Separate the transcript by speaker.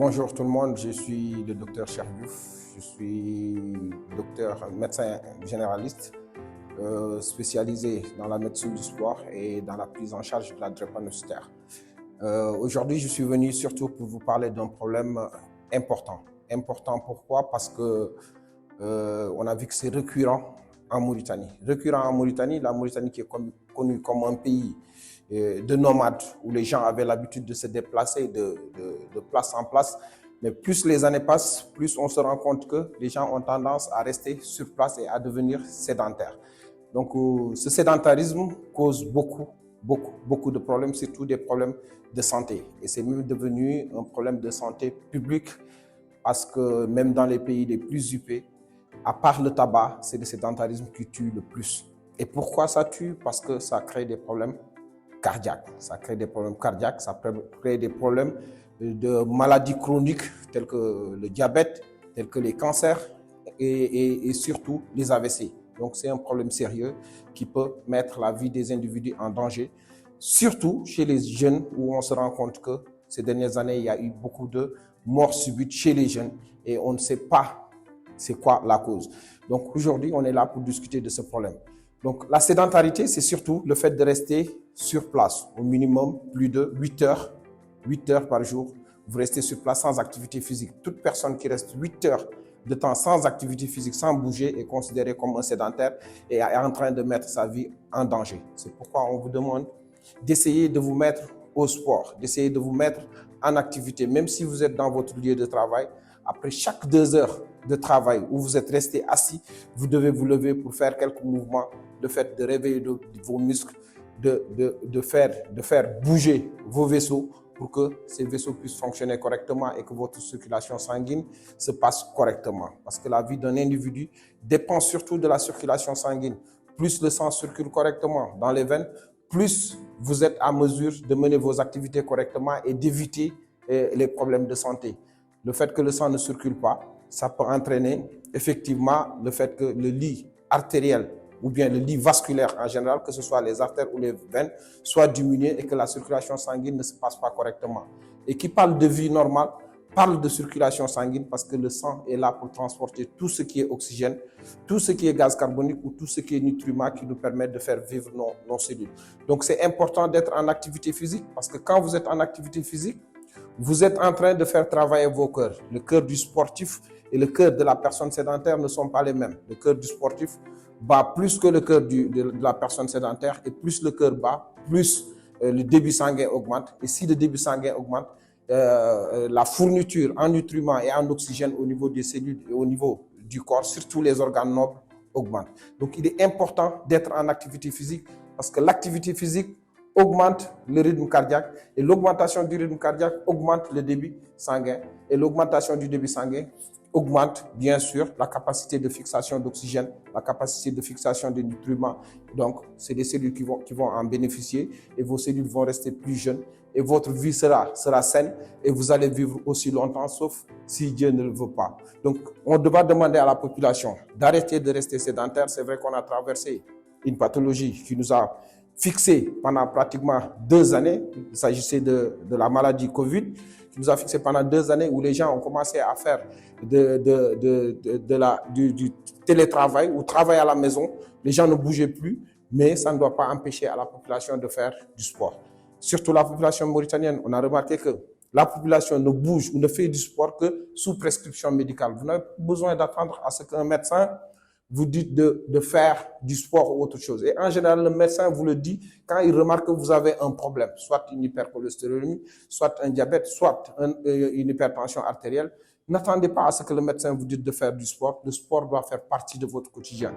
Speaker 1: Bonjour tout le monde, je suis le docteur Cheikh Diouf, je suis médecin généraliste spécialisé dans la médecine du sport et dans la prise en charge de la drépanocytaire. Aujourd'hui, je suis venu surtout pour vous parler d'un problème important. Important pourquoi? Parce que on a vu que c'est récurrent en Mauritanie. Récurrent en Mauritanie, la Mauritanie qui est connue comme un pays de nomades où les gens avaient l'habitude de se déplacer de place en place. Mais plus les années passent, plus on se rend compte que les gens ont tendance à rester sur place et à devenir sédentaires. Donc ce sédentarisme cause beaucoup de problèmes, surtout des problèmes de santé. Et c'est même devenu un problème de santé publique parce que même dans les pays les plus huppés, à part le tabac, c'est le sédentarisme qui tue le plus. Et pourquoi ça tue? Parce que ça crée des problèmes cardiaques. Ça crée des problèmes cardiaques, ça crée des problèmes de maladies chroniques telles que le diabète, tels que les cancers et surtout les AVC. Donc c'est un problème sérieux qui peut mettre la vie des individus en danger, surtout chez les jeunes où on se rend compte que ces dernières années, il y a eu beaucoup de morts subites chez les jeunes et on ne sait pas c'est quoi la cause. Donc aujourd'hui, on est là pour discuter de ce problème. Donc la sédentarité, c'est surtout le fait de rester sur place, au minimum plus de 8 heures par jour. Vous restez sur place sans activité physique. Toute personne qui reste 8 heures de temps sans activité physique, sans bouger, est considérée comme un sédentaire et est en train de mettre sa vie en danger. C'est pourquoi on vous demande d'essayer de vous mettre au sport, d'essayer de vous mettre en activité, même si vous êtes dans votre lieu de travail. Après chaque 2 heures de travail où vous êtes resté assis, vous devez vous lever pour faire quelques mouvements, le fait de réveiller vos muscles, de faire bouger vos vaisseaux pour que ces vaisseaux puissent fonctionner correctement et que votre circulation sanguine se passe correctement. Parce que la vie d'un individu dépend surtout de la circulation sanguine. Plus le sang circule correctement dans les veines, plus vous êtes à mesure de mener vos activités correctement et d'éviter les problèmes de santé. Le fait que le sang ne circule pas, ça peut entraîner effectivement le fait que le lit artériel ou bien le lit vasculaire en général, que ce soit les artères ou les veines, soit diminué et que la circulation sanguine ne se passe pas correctement. Et qui parle de vie normale, parle de circulation sanguine parce que le sang est là pour transporter tout ce qui est oxygène, tout ce qui est gaz carbonique ou tout ce qui est nutriments qui nous permettent de faire vivre nos cellules. Donc c'est important d'être en activité physique parce que quand vous êtes en activité physique, vous êtes en train de faire travailler vos cœurs. Le cœur du sportif et le cœur de la personne sédentaire ne sont pas les mêmes. Le cœur du sportif bat plus que le cœur de la personne sédentaire et plus le cœur bat, plus le débit sanguin augmente. Et si le débit sanguin augmente, la fourniture en nutriments et en oxygène au niveau des cellules et au niveau du corps, surtout les organes nobles, augmente. Donc il est important d'être en activité physique parce que l'activité physique augmente le rythme cardiaque et l'augmentation du rythme cardiaque augmente le débit sanguin et l'augmentation du débit sanguin augmente bien sûr la capacité de fixation d'oxygène, la capacité de fixation des nutriments. Donc c'est des cellules qui vont en bénéficier et vos cellules vont rester plus jeunes et votre vie sera saine et vous allez vivre aussi longtemps sauf si Dieu ne le veut pas. Donc on doit demander à la population d'arrêter de rester sédentaire. C'est vrai qu'on a traversé une pathologie qui nous a fixé pendant pratiquement 2 années. Il s'agissait de la maladie Covid, qui nous a fixé pendant 2 années où les gens ont commencé à faire du télétravail ou travail à la maison. Les gens ne bougeaient plus, mais ça ne doit pas empêcher à la population de faire du sport. Surtout la population mauritanienne, on a remarqué que la population ne bouge ou ne fait du sport que sous prescription médicale. Vous n'avez pas besoin d'attendre à ce qu'un médecin vous dites de faire du sport ou autre chose. Et en général, le médecin vous le dit quand il remarque que vous avez un problème, soit une hypercholestérolémie, soit un diabète, soit une hypertension artérielle. N'attendez pas à ce que le médecin vous dise de faire du sport. Le sport doit faire partie de votre quotidien.